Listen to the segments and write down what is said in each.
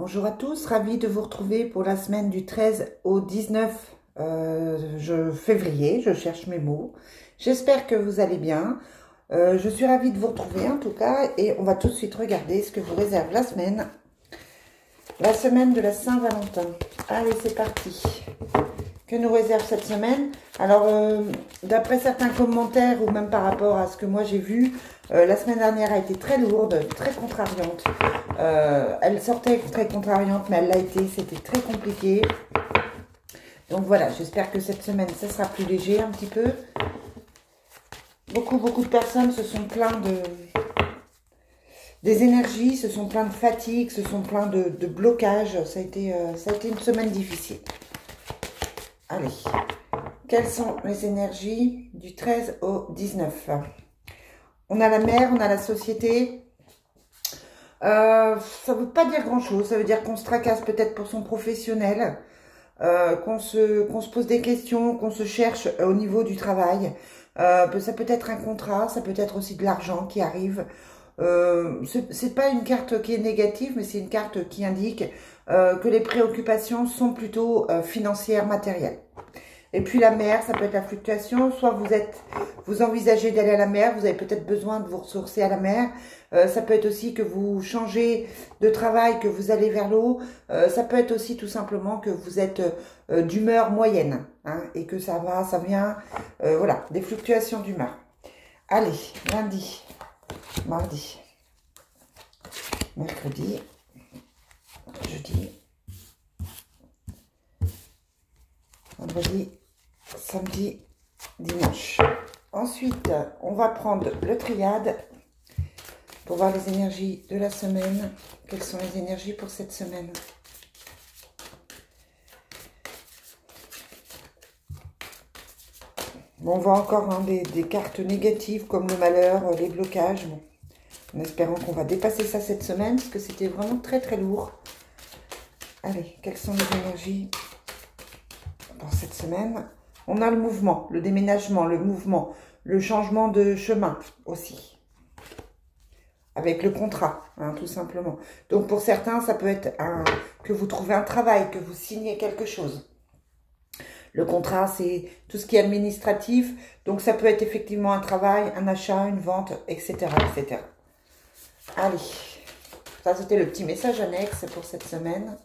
Bonjour à tous, ravie de vous retrouver pour la semaine du 13 au 19 février. Je cherche mes mots. J'espère que vous allez bien. Je suis ravie de vous retrouver en tout cas et on va tout de suite regarder ce que vous réserve la semaine. La semaine de la Saint-Valentin. Allez, c'est parti. Que nous réserve cette semaine? Alors, d'après certains commentaires ou même par rapport à ce que moi j'ai vu, la semaine dernière a été très lourde, très contrariante. Elle sortait très contrariante, mais elle l'a été, c'était très compliqué. Donc voilà, j'espère que cette semaine, ça sera plus léger un petit peu. Beaucoup de personnes se sont plaintes des énergies, se sont plaintes de fatigue, se sont plaintes de blocage. Ça a été une semaine difficile. Allez, quelles sont les énergies du 13 au 19? On a la mer, on a la société. Ça ne veut pas dire grand-chose. Ça veut dire qu'on se tracasse peut-être pour son professionnel, qu'on se pose des questions, qu'on se cherche au niveau du travail. Ça peut être un contrat, ça peut être aussi de l'argent qui arrive. C'est pas une carte qui est négative, mais c'est une carte qui indique que les préoccupations sont plutôt financières, matérielles. Et puis la mer, ça peut être la fluctuation. Soit vous envisagez d'aller à la mer, vous avez peut-être besoin de vous ressourcer à la mer. Ça peut être aussi que vous changez de travail, que vous allez vers l'eau. Ça peut être aussi tout simplement que vous êtes d'humeur moyenne, hein, et que ça vient, voilà, des fluctuations d'humeur. Allez, lundi, mardi, mercredi, jeudi, vendredi, samedi, dimanche. Ensuite, on va prendre le triade pour voir les énergies de la semaine. Quelles sont les énergies pour cette semaine? Bon, on voit encore hein, des cartes négatives comme le malheur, les blocages. Bon, en espérant qu'on va dépasser ça cette semaine parce que c'était vraiment très lourd. Allez, quelles sont les énergies pour cette semaine? On a le mouvement, le déménagement, le mouvement, le changement de chemin aussi. Avec le contrat, hein, tout simplement. Donc pour certains, ça peut être que vous trouvez un travail, que vous signez quelque chose. Le contrat, c'est tout ce qui est administratif. Donc ça peut être effectivement un travail, un achat, une vente, etc. etc. Allez, ça c'était le petit message annexe pour cette semaine.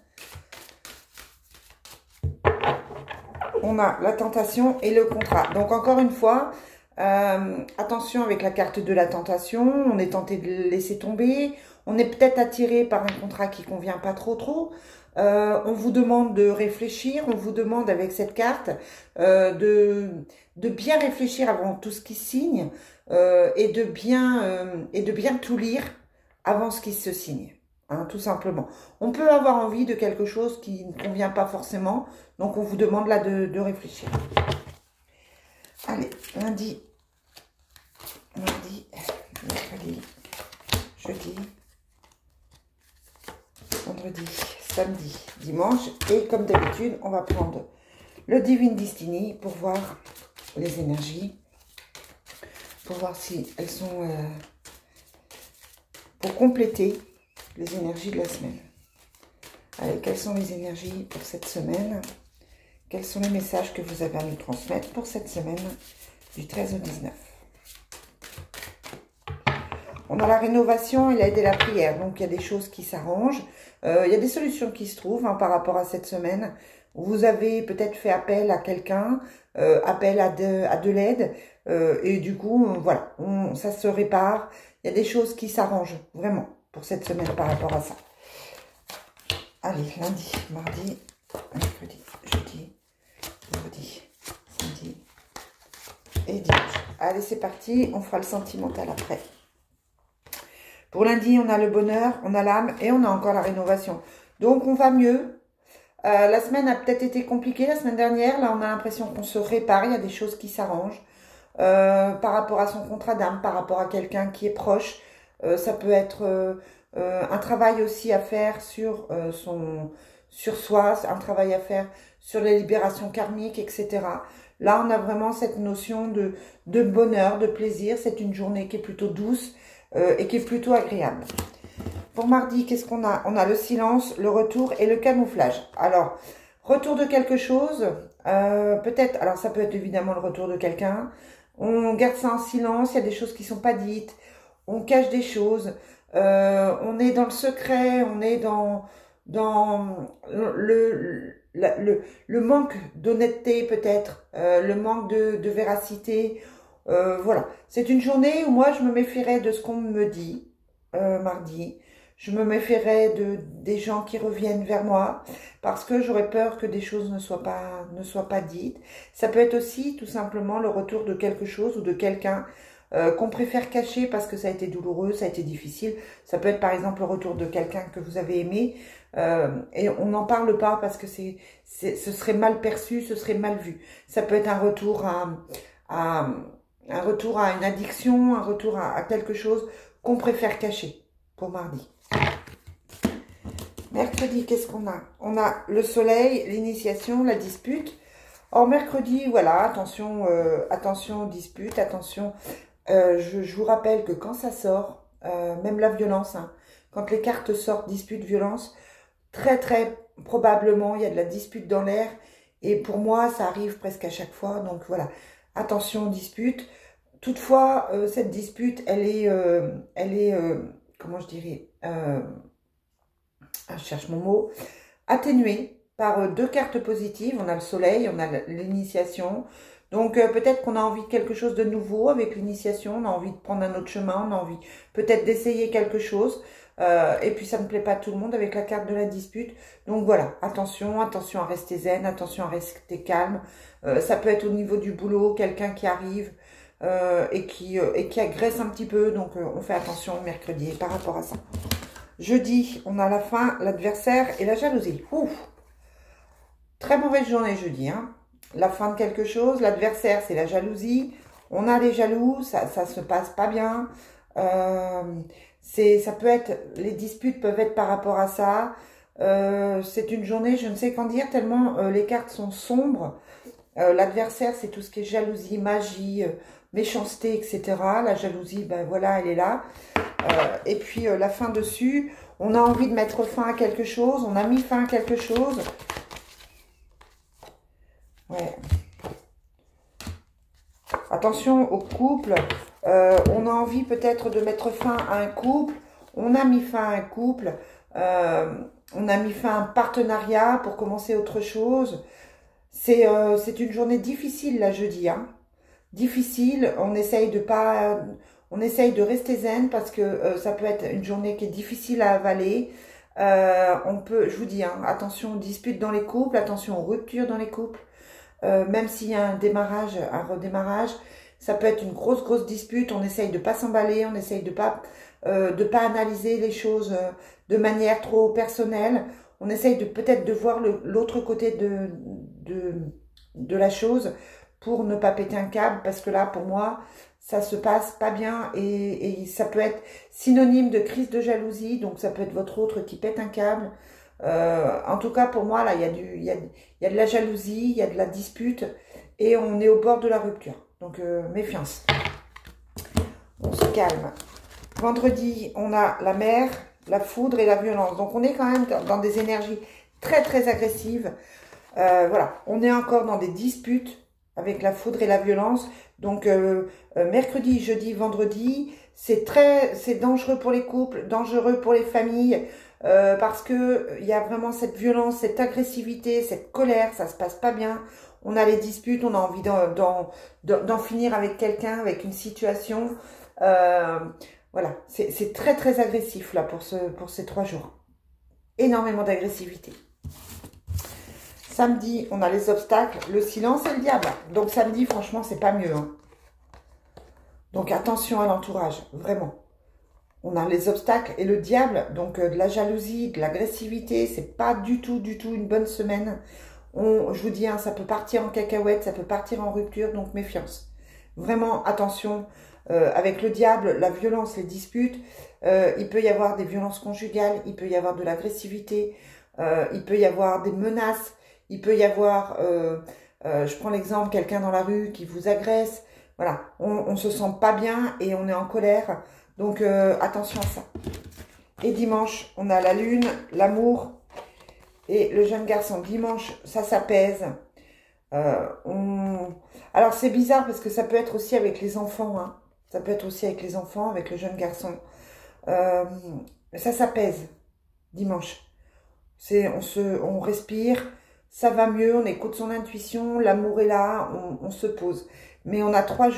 On a la tentation et le contrat. Donc encore une fois, attention avec la carte de la tentation. On est tenté de laisser tomber. On est peut-être attiré par un contrat qui ne convient pas trop. On vous demande de réfléchir. On vous demande avec cette carte de bien réfléchir avant tout ce qui signe et de bien tout lire avant ce qui se signe. Hein, tout simplement. On peut avoir envie de quelque chose qui ne convient pas forcément. Donc, on vous demande là de réfléchir. Allez, lundi, mardi, mercredi, jeudi, vendredi, samedi, dimanche. Et comme d'habitude, on va prendre le Divine Destiny pour voir les énergies. Pour voir si elles sont... pour compléter les énergies de la semaine. Allez, quelles sont les énergies pour cette semaine? Quels sont les messages que vous avez à nous transmettre pour cette semaine du 13 au 19? On a la rénovation et l'aide et la prière. Donc, il y a des choses qui s'arrangent. Il y a des solutions qui se trouvent hein, par rapport à cette semaine. Vous avez peut-être fait appel à quelqu'un, appel à de l'aide. Et du coup, voilà, ça se répare. Il y a des choses qui s'arrangent vraiment pour cette semaine par rapport à ça. Allez, lundi, mardi, mercredi, jeudi, vendredi, samedi et dimanche. Allez, c'est parti. On fera le sentimental après. Pour lundi, on a le bonheur, on a l'âme et on a encore la rénovation. Donc, on va mieux. La semaine a peut-être été compliquée la semaine dernière. Là, on a l'impression qu'on se répare. Il y a des choses qui s'arrangent. Par rapport à son contrat d'âme, par rapport à quelqu'un qui est proche. Ça peut être un travail aussi à faire sur soi, un travail à faire sur les libérations karmiques, etc. Là, on a vraiment cette notion de bonheur, de plaisir. C'est une journée qui est plutôt douce et qui est plutôt agréable. Pour mardi, qu'est-ce qu'on a? On a le silence, le retour et le camouflage. Alors, retour de quelque chose, peut-être, alors ça peut être évidemment le retour de quelqu'un. On garde ça en silence, il y a des choses qui sont pas dites, on cache des choses, on est dans le secret, on est dans le manque d'honnêteté peut-être, le manque de véracité. Voilà, c'est une journée où moi je me méfierais de ce qu'on me dit mardi. Je me méfierais des gens qui reviennent vers moi parce que j'aurais peur que des choses ne soient pas dites. Ça peut être aussi tout simplement le retour de quelque chose ou de quelqu'un qu'on préfère cacher parce que ça a été douloureux, ça a été difficile. Ça peut être par exemple le retour de quelqu'un que vous avez aimé et on n'en parle pas parce que ce serait mal perçu, ce serait mal vu. Ça peut être un retour un retour à une addiction, un retour à quelque chose qu'on préfère cacher pour mardi. Mercredi, qu'est-ce qu'on a? On a le soleil, l'initiation, la dispute. Or, mercredi, voilà, attention, attention, dispute, attention. Je vous rappelle que quand ça sort, même la violence, hein, quand les cartes sortent, dispute, violence, très probablement, il y a de la dispute dans l'air. Et pour moi, ça arrive presque à chaque fois. Donc voilà, attention, dispute. Toutefois, cette dispute, elle est comment je dirais, je cherche mon mot, atténuée par deux cartes positives. On a le soleil, on a l'initiation. Donc peut-être qu'on a envie de quelque chose de nouveau avec l'initiation, on a envie de prendre un autre chemin, on a envie peut-être d'essayer quelque chose. Et puis ça ne plaît pas à tout le monde avec la carte de la dispute. Donc voilà, attention, attention à rester zen, attention à rester calme. Ça peut être au niveau du boulot, quelqu'un qui arrive et qui agresse un petit peu. Donc on fait attention mercredi par rapport à ça. Jeudi, on a la faim, l'adversaire et la jalousie. Ouf. Très mauvaise journée jeudi. Hein. La fin de quelque chose, l'adversaire c'est la jalousie. On a les jaloux, ça se passe pas bien. Ça peut être, les disputes peuvent être par rapport à ça. C'est une journée, je ne sais qu'en dire, tellement les cartes sont sombres. L'adversaire, c'est tout ce qui est jalousie, magie, méchanceté, etc. La jalousie, ben voilà, elle est là. Et puis la fin dessus, on a envie de mettre fin à quelque chose, on a mis fin à quelque chose. Ouais. Attention au couple, on a envie peut-être de mettre fin à un couple, on a mis fin à un couple, on a mis fin à un partenariat pour commencer autre chose. C'est une journée difficile là jeudi, hein. Difficile, on essaye de rester zen parce que ça peut être une journée qui est difficile à avaler. Je vous dis, hein, attention aux disputes dans les couples, attention aux ruptures dans les couples. Même s'il y a un démarrage, un redémarrage, ça peut être une grosse dispute. On essaye de pas s'emballer, on essaye de pas analyser les choses de manière trop personnelle. On essaye peut-être de voir l'autre côté de la chose pour ne pas péter un câble, parce que là, pour moi, ça se passe pas bien et ça peut être synonyme de crise de jalousie. Donc, ça peut être votre autre qui pète un câble. En tout cas, pour moi, là, il y a de la jalousie, il y a de la dispute et on est au bord de la rupture. Donc, méfiance. On se calme. Vendredi, on a la mer, la foudre et la violence. Donc, on est quand même dans des énergies très agressives. Voilà, on est encore dans des disputes avec la foudre et la violence. Donc, mercredi, jeudi, vendredi, c'est dangereux pour les couples, dangereux pour les familles. Parce que il y a vraiment cette violence, cette agressivité, cette colère, ça se passe pas bien. On a les disputes, on a envie d'en finir avec quelqu'un, avec une situation. Voilà, c'est très agressif là pour ces 3 jours. Énormément d'agressivité. Samedi, on a les obstacles, le silence et le diable. Donc samedi, franchement, c'est pas mieux. Hein. Donc attention à l'entourage, vraiment. On a les obstacles et le diable, donc de la jalousie, de l'agressivité. C'est pas du tout une bonne semaine. Je vous dis, hein, ça peut partir en cacahuète, ça peut partir en rupture, donc méfiance. Vraiment, attention. Avec le diable, la violence, les disputes, il peut y avoir des violences conjugales, il peut y avoir de l'agressivité, il peut y avoir des menaces, il peut y avoir, je prends l'exemple, quelqu'un dans la rue qui vous agresse. Voilà, on se sent pas bien et on est en colère. Donc, attention à ça. Et dimanche, on a la lune, l'amour et le jeune garçon. Dimanche, ça s'apaise. Alors, c'est bizarre parce que ça peut être aussi avec les enfants. Hein. Ça peut être aussi avec les enfants, avec le jeune garçon. Ça s'apaise dimanche. On respire, ça va mieux, on écoute son intuition, l'amour est là, on se pose. Mais on a 4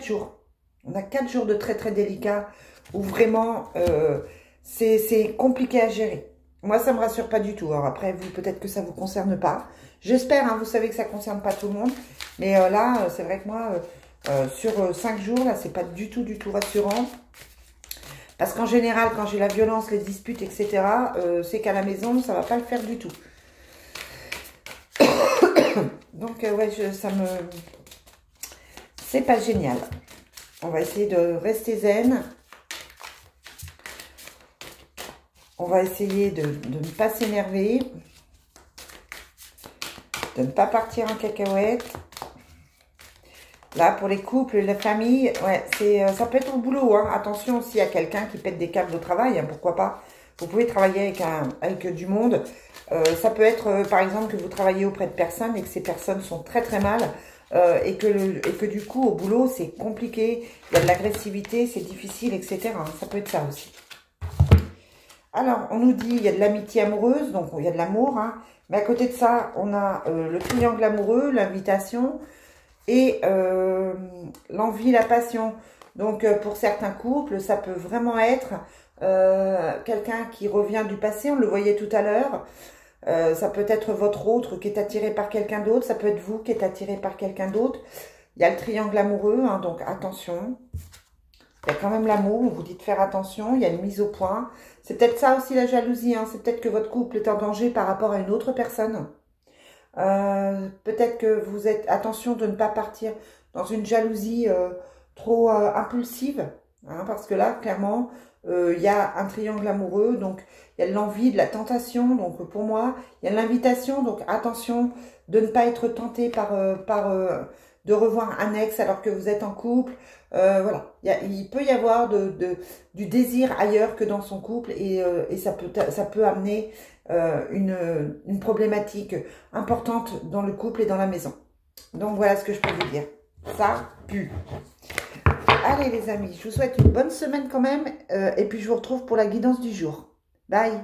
jours. On a 4 jours de très très délicats où vraiment c'est compliqué à gérer. Moi, ça me rassure pas du tout. Alors après, vous, peut-être que ça vous concerne pas. J'espère, hein, vous savez que ça concerne pas tout le monde. Mais là, c'est vrai que moi, sur 5 jours, là, c'est pas du tout rassurant. Parce qu'en général, quand j'ai la violence, les disputes, etc., c'est qu'à la maison, ça va pas le faire du tout. Donc, ouais, c'est pas génial. On va essayer de rester zen. On va essayer de ne pas s'énerver. De ne pas partir en cacahuète. Là, pour les couples, la famille, ouais, ça peut être au boulot. Hein. Attention, s'il y a quelqu'un qui pète des câbles au travail, hein, pourquoi pas. Vous pouvez travailler avec du monde. Ça peut être, par exemple, que vous travaillez auprès de personnes et que ces personnes sont très très mal. Et que du coup, au boulot, c'est compliqué. Il y a de l'agressivité, c'est difficile, etc. Hein. Ça peut être ça aussi. Alors, on nous dit, il y a de l'amitié amoureuse, donc il y a de l'amour. Hein. Mais à côté de ça, on a le triangle amoureux, l'invitation et l'envie, la passion. Donc, pour certains couples, ça peut vraiment être quelqu'un qui revient du passé, on le voyait tout à l'heure. Ça peut être votre autre qui est attiré par quelqu'un d'autre, ça peut être vous qui êtes attiré par quelqu'un d'autre. Il y a le triangle amoureux, hein, donc attention. Il y a quand même l'amour, on vous dit de faire attention, il y a une mise au point. C'est peut-être ça aussi la jalousie, hein, c'est peut-être que votre couple est en danger par rapport à une autre personne. Peut-être que vous êtes... Attention de ne pas partir dans une jalousie trop impulsive, hein, parce que là, clairement, il y a un triangle amoureux, donc il y a de l'envie, de la tentation, donc pour moi, il y a l'invitation, donc attention de ne pas être tenté de revoir un ex alors que vous êtes en couple. Voilà, il peut y avoir du désir ailleurs que dans son couple et ça peut amener une problématique importante dans le couple et dans la maison. Donc voilà ce que je peux vous dire. Ça pue. Allez les amis, je vous souhaite une bonne semaine quand même et puis je vous retrouve pour la guidance du jour. Bye.